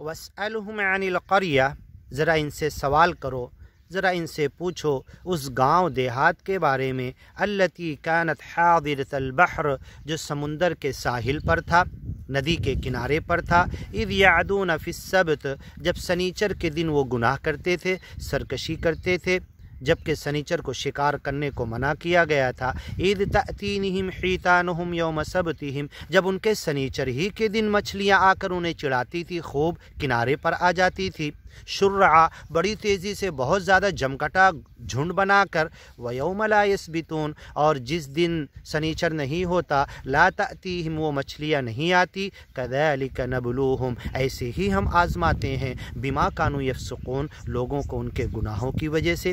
وَاسْأَلْهُمْ عَنِ الْقَرْيَةِ، ذرا ان سے سوال کرو، ذرا ان سے پوچھو اس گاؤں دیہات کے بارے میں، التی کانت حاضرۃ البحر، جو سمندر کے ساحل پر تھا، ندی کے کنارے پر تھا، اذ یعدون فی السبت، جب سنیچر کے دن وہ گناہ کرتے تھے، سرکشی کرتے تھے، جبکہ سنیچر کو شکار کرنے کو منع کیا گیا تھا، اذ تأتینہم حیتانہم یوم سبتہم، جب ان کے سنیچر ہی کے دن مچھلیاں آ کر انہیں چڑھاتی تھی، خوب کنارے پر آ جاتی تھی، شرعا، بڑی تیزی سے، بہت زیادہ جمکٹا جھنڈ بنا کر، ویوم لا یسبتون، اور جس دن سنیچر نہیں ہوتا، لا تأتیہم، وہ مچھلیاں نہیں آتی، کذالک نبلوہم، ایسے ہی ہم آزماتے ہیں، بما کانوا یفسقون، لوگوں کو ان کے گناہوں کی وجہ سے۔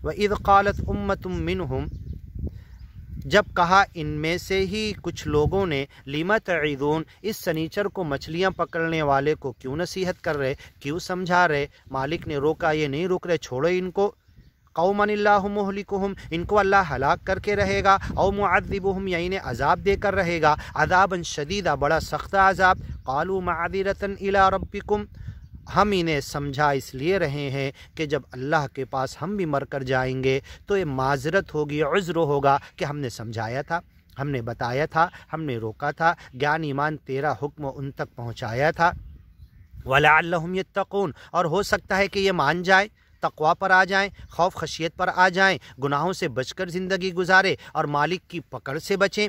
وَإِذْ قَالَتْ أُمَّةٌ مِّنْهُمْ، جب کہا ان میں سے ہی کچھ لوگوں نے، لِمَ تَعِظُونَ، اس سنیچر کو مچھلیاں پکڑنے والے کو کیوں نصیحت کر رہے، کیوں سمجھا رہے؟ مالک نے روکا، یہ نہیں رک رہے، چھوڑو ان کو، قوماً اللہ مہلکہم، ان کو اللہ ہلاک کر کے رہے گا، او معذبہم، یا انہیں عذاب دے کر رہے گا، عذاباً شدیدا، بڑا سخت عذاب، قالوا معذرۃ الی ربکم، ہم انہیں سمجھا اس لیے رہے ہیں کہ جب اللہ کے پاس ہم بھی مر کر جائیں گے تو یہ معذرت ہوگی، عذر ہوگا کہ ہم نے سمجھایا تھا، ہم نے بتایا تھا، ہم نے روکا تھا، گیان ایمان تیرا حکم ان تک پہنچایا تھا، وَلَعَلَّهُمْ يَتَّقُونَ، اور ہو سکتا ہے کہ یہ مان جائیں، تقوی پر آ جائیں، خوف خشیت پر آ جائیں، گناہوں سے بچ کر زندگی گزارے اور مالک کی پکڑ سے بچیں۔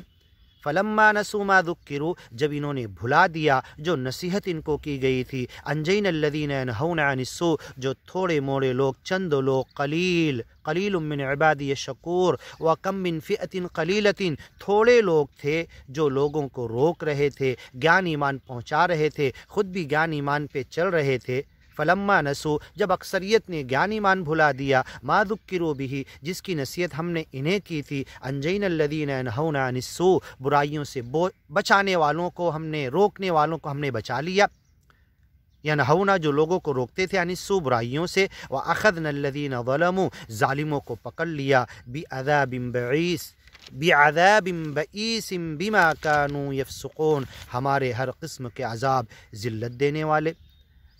فلما نسوا ما ذکروا، جب انہوں نے بھلا دیا جو نصیحت ان کو کی گئی تھی، انجینا الذین ینہون عن السوء، جو تھوڑے موڑے لوگ، چند لوگ، قلیل من عبادی الشکور، وکم من فئۃ قلیلۃ، تھوڑے لوگ تھے جو لوگوں کو روک رہے تھے، گیان ایمان پہنچا رہے تھے، خود بھی گیان ایمان پہ چل رہے تھے۔ فلما نسوا، جب اکثریت نے گیان ایمان بھلا دیا، ما ذکروا بہ، جس کی نصیحت ہم نے انہیں کی تھی، انجینا الذین ینہون عن السوء، برائیوں سے بچانے والوں کو ہم نے، روکنے والوں کو ہم نے بچا لیا، ینہونا، جو لوگوں کو روکتے تھے، عن السوء، برائیوں سے، واخذنا الذین ظلموا، ظالموں کو پکڑ لیا، بعذاب بئیس بما کانوا یفسقون، ہمارے ہر قسم کے عذاب، ذلت دینے والے،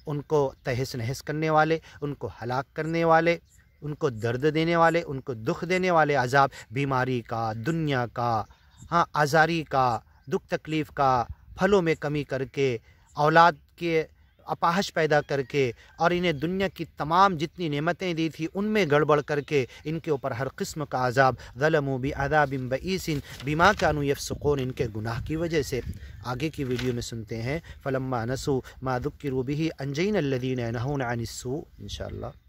ان کو تہس نہس کرنے والے، ان کو ہلاک کرنے والے، ان کو درد دینے والے، ان کو دکھ دینے والے عذاب، بیماری کا، دنیا کا، آزاری کا، دکھ تکلیف کا، پھلوں میں کمی کر کے، اولاد کے اپاہج پیدا کر کے، اور انہیں دنیا کی تمام جتنی نعمتیں دی تھی ان میں گڑبڑ کر کے، ان کے اوپر ہر قسم کا عذاب، ظلموا بعذاب بئیس بما کانوا یفسقون، ان کے گناہ کی وجہ سے۔ آگے کی ویڈیو میں سنتے ہیں، فلما نسوا ما ذکروا بہ انجینا الذین ینہون عن السوء، انشاءاللہ۔